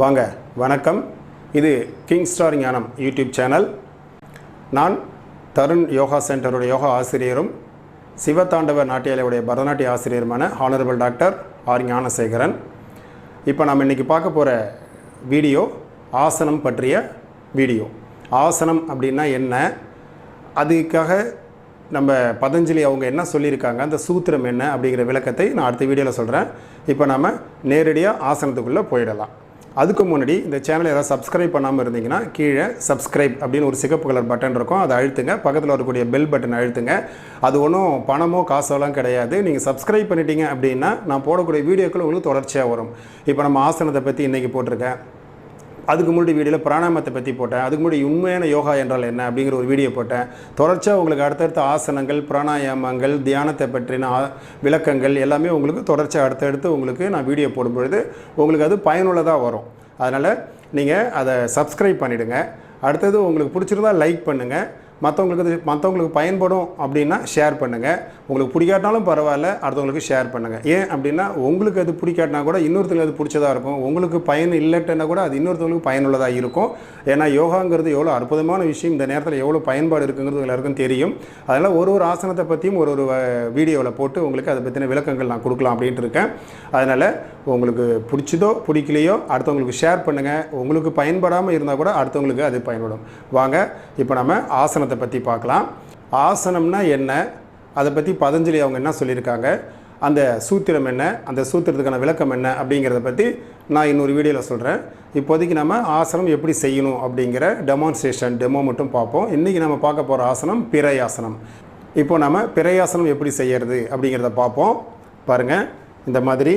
வாங்க வணக்கம். இது கிங் ஸ்டார் ஞானம் யூடியூப் சேனல். நான் தருண் யோகா சென்டருடைய யோகா ஆசிரியரும் சிவதாண்டவ நாட்டியாலயுடைய பரதநாட்டிய ஆசிரியருமான ஹானரபிள் டாக்டர் ஆர் ஞானசேகரன். இப்போ நம்ம இன்றைக்கி பார்க்க போகிற வீடியோ ஆசனம் பற்றிய வீடியோ. ஆசனம் அப்படின்னா என்ன, அதுக்காக நம்ம பதஞ்சலி அவங்க என்ன சொல்லியிருக்காங்க, அந்த சூத்திரம் என்ன அப்படிங்கிற விளக்கத்தை நான் அடுத்த வீடியோவில் சொல்கிறேன். இப்போ நம்ம நேரடியாக ஆசனத்துக்குள்ளே போயிடலாம். அதுக்கு முன்னாடி இந்த சேனலை யாராவது சப்ஸ்கிரைப் பண்ணாமல் இருந்தீங்கன்னா கீழே சப்ஸ்கிரைப் அப்படின்னு ஒரு சிகப்பு கலர் பட்டன் இருக்கும், அதை அழுத்துங்க. பக்கத்தில் வரக்கூடிய பெல் பட்டன் அழுத்துங்க. அது ஒன்றும் பணமோ காசோலாம் கிடையாது. நீங்கள் சப்ஸ்கிரைப் பண்ணிட்டீங்க அப்படின்னா நான் போடக்கூடிய வீடியோக்கள் உங்களுக்கு தொடர்ச்சியாக வரும். இப்போ நம்ம ஆசனத்தை பற்றி இன்றைக்கி போட்டிருக்கேன். அதுக்கு முன்னாடி வீடியோவில் பிராணாயாமத்தை பற்றி போட்டேன். அதுக்கு முன்னாடி உண்மையான யோகா என்றால் என்ன அப்படிங்கிற ஒரு வீடியோ போட்டேன். தொடர்ச்சியாக உங்களுக்கு அடுத்தடுத்த ஆசனங்கள், பிராணாயாமங்கள், தியானத்தை பற்றின விளக்கங்கள் எல்லாமே உங்களுக்கு தொடர்ச்சியாக அடுத்தடுத்து உங்களுக்கு நான் வீடியோ போடும்பொழுது உங்களுக்கு அது பயனுள்ளதாக வரும். அதனால் நீங்கள் அதை சப்ஸ்கிரைப் பண்ணிவிடுங்க. அடுத்தது உங்களுக்கு பிடிச்சிருந்தால் லைக் பண்ணுங்கள். மற்றவங்களுக்கு பயன்படும் அப்படின்னா ஷேர் பண்ணுங்கள். உங்களுக்கு பிடிக்காட்டினாலும் பரவாயில்ல, அடுத்தவங்களுக்கு ஷேர் பண்ணுங்கள். ஏன் அப்படின்னா உங்களுக்கு அது பிடிக்காட்டினா கூட இன்னொருத்தங்களுக்கு அது பிடிச்சதாக இருக்கும். உங்களுக்கு பயன் இல்லைன்னா கூட அது இன்னொருத்தவங்களுக்கு பயனுள்ளதாக இருக்கும். ஏன்னா யோகாங்கிறது எவ்வளோ அற்புதமான விஷயம், இந்த நேரத்தில் எவ்வளோ பயன்பாடு இருக்குங்கிறது எல்லாருக்கும் தெரியும். அதனால் ஒரு ஆசனத்தை பற்றியும் ஒரு வீடியோவில் போட்டு உங்களுக்கு அதை பற்றின விளக்கங்கள் நான் கொடுக்கலாம் அப்படின்ட்டு இருக்கேன். அதனால் உங்களுக்கு பிடிச்சதோ பிடிக்கலையோ அடுத்தவங்களுக்கு ஷேர் பண்ணுங்கள். உங்களுக்கு பயன்படாமல் இருந்தால் கூட அடுத்தவங்களுக்கு அது பயன்படும். வாங்க இப்போ நம்ம ஆசனத்தை பற்றி பார்க்கலாம். ஆசனம்னா என்ன, அதை பற்றி பதஞ்சலி அவங்க என்ன சொல்லியிருக்காங்க, அந்த சூத்திரம் என்ன, அந்த சூத்திரத்துக்கான விளக்கம் என்ன அப்படிங்கிறத பற்றி நான் இன்னொரு வீடியோவில் சொல்கிறேன். இப்போதைக்கு நம்ம ஆசனம் எப்படி செய்யணும் அப்படிங்கிற டெமோ மட்டும் பார்ப்போம். இன்றைக்கி நம்ம பார்க்க போகிற ஆசனம் பிரையாசனம். இப்போ நம்ம பிரையாசனம் எப்படி செய்கிறது அப்படிங்கிறத பார்ப்போம். பாருங்கள், இந்த மாதிரி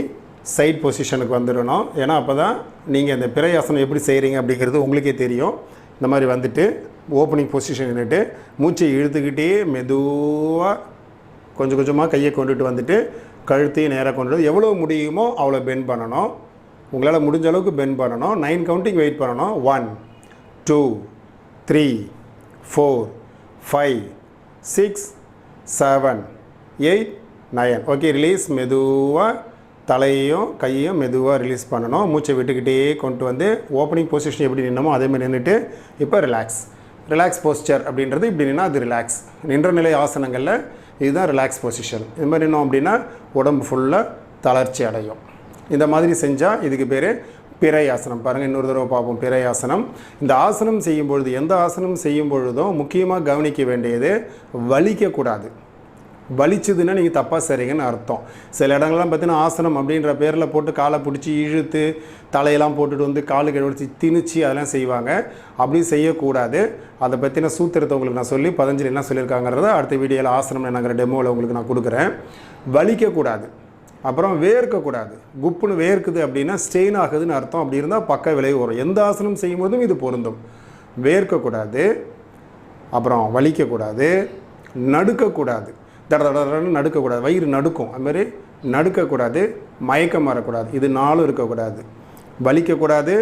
சைட் பொசிஷனுக்கு வந்துடணும். ஏன்னா அப்போ தான் நீங்கள் இந்த பிரையாசனம் எப்படி செய்கிறீங்க அப்படிங்கிறது உங்களுக்கே தெரியும். இந்த மாதிரி வந்துட்டு ஓப்பனிங் பொசிஷன் நின்றுட்டு மூச்சை இழுத்துக்கிட்டே மெதுவாக கொஞ்சம் கொஞ்சமாக கையை கொண்டுட்டு வந்துட்டு கழுத்தையும் நேராக கொண்டுட்டு எவ்வளோ முடியுமோ அவ்வளோ பெண்ட் பண்ணணும். உங்களால் முடிஞ்ச அளவுக்கு பெண்ட் பண்ணணும். 9 கவுண்டிங் வெயிட் பண்ணணும். 1 2 3 4 5 6 7 8 9. Okay, release. மெதுவாக தலையையும் கையையும் மெதுவாக ரிலீஸ் பண்ணணும். மூச்சை விட்டுக்கிட்டே கொண்டு வந்து ஓப்பனிங் பொசிஷன் எப்படி நின்னமோ அதேமாதிரி நின்றுட்டு இப்போ ரிலாக்ஸ் போஸ்டர் அப்படின்றது இப்படி நின்னா அது ரிலாக்ஸ். நின்ற நிலை ஆசனங்களில் இதுதான் ரிலாக்ஸ் பொசிஷன். இது மாதிரி நின்னோம் அப்படின்னா உடம்பு ஃபுல்லாக தளர்ச்சி அடையும். இந்த மாதிரி செஞ்சால் இதுக்கு பேர் பிரையாசனம். பாருங்கள், இன்னொரு தடவை பார்ப்போம். பிரையாசனம். இந்த ஆசனம் செய்யும் பொழுது, எந்த ஆசனம் செய்யும் பொழுதும் முக்கியமாக கவனிக்க வேண்டியது வலிக்கக்கூடாது. வலிச்சதுன்னா நீங்கள் தப்பாக செய்கிறீங்கன்னு அர்த்தம். சில இடங்கள்லாம் பார்த்தீங்கன்னா ஆசனம் அப்படின்ற பேரில் போட்டு காலை பிடிச்சி இழுத்து தலையெல்லாம் போட்டுட்டு வந்து காலு கழுவிச்சு திணிச்சு அதெல்லாம் செய்வாங்க. அப்படி செய்யக்கூடாது. அதை பற்றின சூத்திரத்தை உங்களுக்கு நான் சொல்லி பதஞ்சலி என்ன சொல்லியிருக்காங்கிறத அடுத்த வீடியோவில் ஆசனம் என்னங்கிற டெமோவில் உங்களுக்கு நான் கொடுக்குறேன். வலிக்கக்கூடாது, அப்புறம் வேர்க்கக்கூடாது. குப்புன்னு வேர்க்குது அப்படின்னா ஸ்ட்ரெயின் ஆகுதுன்னு அர்த்தம். அப்படி இருந்தால் பக்க விளைவு வரும். எந்த ஆசனம் செய்யும் போதும் இது பொருந்தும். வேர்க்கக்கூடாது, அப்புறம் வலிக்கக்கூடாது, நடுக்கக்கூடாது. தடன்னு நடுக்கக்கூடாது, வயிறு நடுக்கும். அதுமாதிரி நடுக்கக்கூடாது, மயக்கம் வரக்கூடாது. இது 4 இருக்கக்கூடாது. வலிக்கக்கூடாது,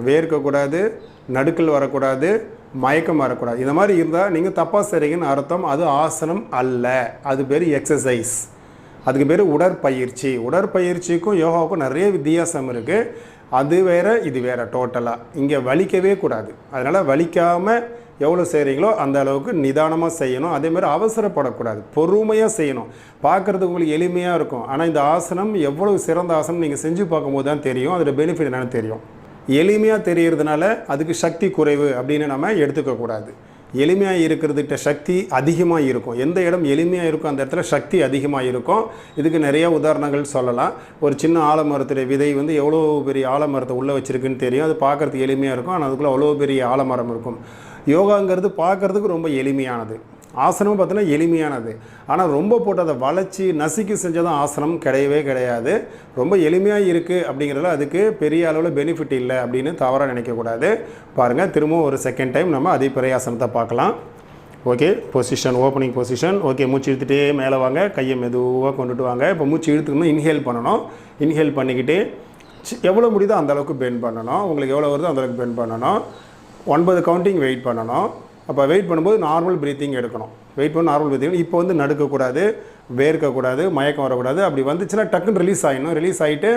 வேர்க்கக்கூடாது, நடுக்கல் வரக்கூடாது, மயக்கம் வரக்கூடாது. இந்த மாதிரி இருந்தால் நீங்கள் தப்பாக செய்கிறீங்கன்னு அர்த்தம். அது ஆசனம் அல்ல, அது பேர் எக்ஸசைஸ். அதுக்கு பேர் உடற்பயிற்சி. உடற்பயிற்சிக்கும் யோகாவுக்கும் நிறைய வித்தியாசம் இருக்குது. அது வேறு, இது வேறு டோட்டலாக. இங்கே வலிக்கவே கூடாது. அதனால் வலிக்காமல் எவ்வளோ செய்கிறீங்களோ அந்த அளவுக்கு நிதானமாக செய்யணும். அதேமாதிரி அவசரப்படக்கூடாது, பொறுமையாக செய்யணும். பார்க்குறதுக்கு உங்களுக்கு எளிமையாக இருக்கும். ஆனால் இந்த ஆசனம் எவ்வளவு சிறந்த ஆசனம் நீங்கள் செஞ்சு பார்க்கும்போது தான் தெரியும் அதோட பெனிஃபிட் என்னென்னு தெரியும். எளிமையாக தெரியறதுனால அதுக்கு சக்தி குறைவு அப்படின்னு நம்ம எடுத்துக்கக்கூடாது. எளிமையாக இருக்கிறதுக்கிட்ட சக்தி அதிகமாக இருக்கும். எந்த இடம் எளிமையாக இருக்கும் அந்த இடத்துல சக்தி அதிகமாக இருக்கும். இதுக்கு நிறைய உதாரணங்கள் சொல்லலாம். ஒரு சின்ன ஆலமரத்துடைய விதை வந்து எவ்வளோ பெரிய ஆலமரத்தை உள்ளே வச்சுருக்குன்னு தெரியும். அது பார்க்குறதுக்கு எளிமையாக இருக்கும். ஆனால் அதுக்குள்ளே அவ்வளோ பெரிய ஆலமரம் இருக்கும். யோகாங்கிறது பார்க்குறதுக்கு ரொம்ப எளிமையானது. ஆசனமும் பார்த்தீங்கன்னா எளிமையானது. ஆனால் ரொம்ப போட்டு அதை வளைச்சி நசுக்கி செஞ்சதான் ஆசனம் கிடையவே கிடையாது. ரொம்ப எளிமையாக இருக்குது அப்படிங்கிறதுல அதுக்கு பெரிய அளவில் பெனிஃபிட் இல்லை அப்படின்னு தவறாக நினைக்கக்கூடாது. பாருங்கள், திரும்பவும் ஒரு செகண்ட் டைம் நம்ம அதே பிரையாசனத்தை பார்க்கலாம். Okay, position, opening position. Okay, மூச்சு இழுத்துகிட்டே மேலே வாங்க, கையை மெதுவாக கொண்டுட்டு வாங்க. இப்போ மூச்சு இழுத்துக்கணும், இன்ஹேல் பண்ணணும். இன்ஹேல் பண்ணிக்கிட்டு எவ்வளோ முடியுதோ அந்தளவுக்கு பெண்ட் பண்ணணும். உங்களுக்கு எவ்வளோ வருதோ அந்தளவுக்கு பெண்ட் பண்ணணும். 9 கவுண்டிங் வெயிட் பண்ணணும். அப்போ வெயிட் பண்ணும்போது நார்மல் ப்ரீத்திங் எடுக்கணும். வெயிட் பண்ணி நார்மல் ப்ரீத்திங். இப்போ வந்து நடுக்கக்கூடாது, வேர்க்கக்கூடாது, மயக்கம் வரக்கூடாது. அப்படி வந்துச்சுன்னா டக்குன்னு ரிலீஸ் ஆகிடணும். ரிலீஸ் ஆகிட்டு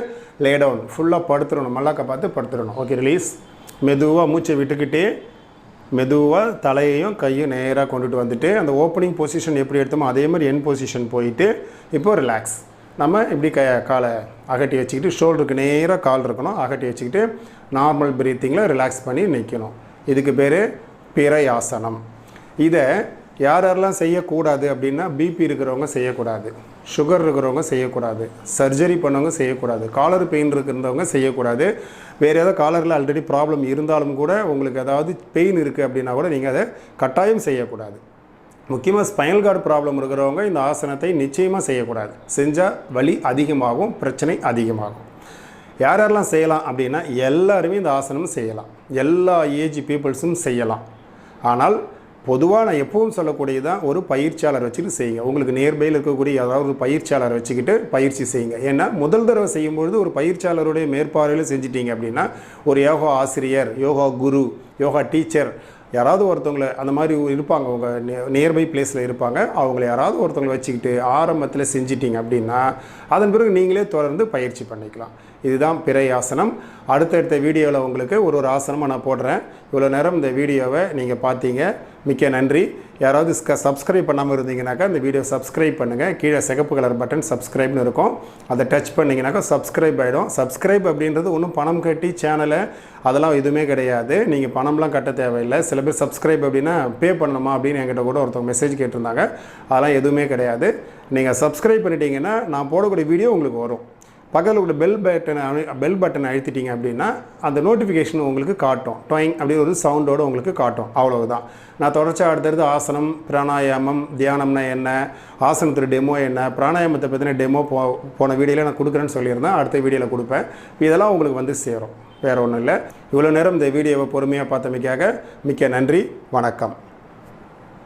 லே டவுன் ஃபுல்லாக படுத்துடணும், மல்லாக்க பார்த்து படுத்துடணும். Okay, release. மெதுவாக மூச்சை விட்டுக்கிட்டே மெதுவாக தலையையும் கையும் நேராக கொண்டுட்டு வந்துட்டு அந்த ஓப்பனிங் பொசிஷன் எப்படி எடுத்தோமோ அதே மாதிரி என் பொசிஷன் போயிட்டு இப்போ ரிலாக்ஸ். நம்ம இப்படி காலை அகட்டி வச்சுக்கிட்டு ஷோல்டருக்கு நேராக கால் இருக்கணும், அகட்டி வச்சுக்கிட்டு நார்மல் ப்ரீத்திங்கில் ரிலாக்ஸ் பண்ணி நிற்கணும். இதுக்கு பேர் பிரையாசனம். இதை யாரெல்லாம் செய்யக்கூடாது அப்படின்னா பிபி இருக்கிறவங்க செய்யக்கூடாது, சுகர் இருக்கிறவங்க செய்யக்கூடாது, சர்ஜரி பண்ணவங்க செய்யக்கூடாது, காலர் பெயின் இருக்கிறவங்க செய்யக்கூடாது. வேறு ஏதாவது காலரில் ஆல்ரெடி ப்ராப்ளம் இருந்தாலும் கூட உங்களுக்கு ஏதாவது பெயின் இருக்குது அப்படின்னா கூட நீங்கள் அதை கட்டாயம் செய்யக்கூடாது. முக்கியமாக ஸ்பைனல் கார்டு ப்ராப்ளம் இருக்கிறவங்க இந்த ஆசனத்தை நிச்சயமாக செய்யக்கூடாது. செஞ்சால் வலி அதிகமாகும், பிரச்சனை அதிகமாகும். யாரெல்லாம் செய்யலாம் அப்படின்னா எல்லாருமே இந்த ஆசனம் செய்யலாம், எல்லா ஏஜ் பீப்புள்ஸும் செய்யலாம். ஆனால் பொதுவாக நான் எப்பவும் சொல்லக்கூடியதான் ஒரு பயிற்சியாளர் வச்சுக்கிட்டு செய்யுங்க. உங்களுக்கு நியர்பையில் இருக்கக்கூடிய ஏதாவது ஒரு பயிற்சியாளர் வச்சுக்கிட்டு பயிற்சி செய்யுங்க. ஏன்னா முதல் தடவை செய்யும்பொழுது ஒரு பயிற்சியாளருடைய மேற்பார்வையில் செஞ்சிட்டிங்க அப்படின்னா ஒரு யோகா ஆசிரியர், யோகா குரு, யோகா டீச்சர் யாராவது ஒருத்தவங்களை அந்த மாதிரி இருப்பாங்க, உங்கள் நியர்பை பிளேஸில் இருப்பாங்க. அவங்கள யாராவது ஒருத்தவங்களை வச்சுக்கிட்டு ஆரம்பத்தில் செஞ்சிட்டிங்க அப்படின்னா அதன் பிறகு நீங்களே தொடர்ந்து பயிற்சி பண்ணிக்கலாம். இதுதான் பிரையாசனம். அடுத்தடுத்த வீடியோவில் உங்களுக்கு ஒரு ஆசனமாக நான் போடுறேன். இவ்வளோ நேரம் இந்த வீடியோவை நீங்கள் பார்த்தீங்க, மிக்க நன்றி. யாராவது சப்ஸ்கிரைப் பண்ணாமல் இருந்தீங்கன்னாக்கா இந்த வீடியோ சப்ஸ்கிரைப் பண்ணுங்கள். கீழே சிகப்பு கலர் பட்டன் சப்ஸ்கிரைப்னு இருக்கும், அதை டச் பண்ணிங்கனாக்கா சப்ஸ்கிரைப் ஆகிடும். சப்ஸ்கிரைப் அப்படின்றது ஒன்றும் பணம் கட்டி சேனலை அதெல்லாம் எதுவுமே கிடையாது. நீங்கள் பணம்லாம் கட்ட தேவையில்லை. சில பேர் சப்ஸ்கிரைப் அப்படின்னா பே பண்ணணுமா அப்படின்னு என்கிட்ட கூட ஒருத்தவங்க மெசேஜ் கேட்டிருந்தாங்க. அதெல்லாம் எதுவுமே கிடையாது. நீங்கள் சப்ஸ்கிரைப் பண்ணிட்டீங்கன்னா நான் போடக்கூடிய வீடியோ உங்களுக்கு வரும். பக்கத்தில் உள்ள பெல் பட்டனை அழுத்திட்டீங்க அப்படின்னா அந்த நோட்டிஃபிகேஷன் உங்களுக்கு காட்டும். டொயிங் அப்படின்னு ஒரு சவுண்டோடு உங்களுக்கு காட்டும். அவ்வளவுதான். நான் தொடர்ச்சியாக அடுத்தடுத்து ஆசனம், பிராணாயாமம், தியானம்னா என்ன, ஆசனத்தோட டெமோ என்ன, பிராணாயாமத்தை பற்றின டெமோ போன வீடியோவில் நான் கொடுக்குறேன்னு சொல்லியிருந்தேன். அடுத்த வீடியோவில் கொடுப்பேன். இதெல்லாம் உங்களுக்கு வந்து சேரும், வேறு ஒன்றும் இல்லை. இவ்வளோ நேரம் இந்த வீடியோவை பொறுமையாக பார்த்தமைக்காக மிக்க நன்றி. வணக்கம்.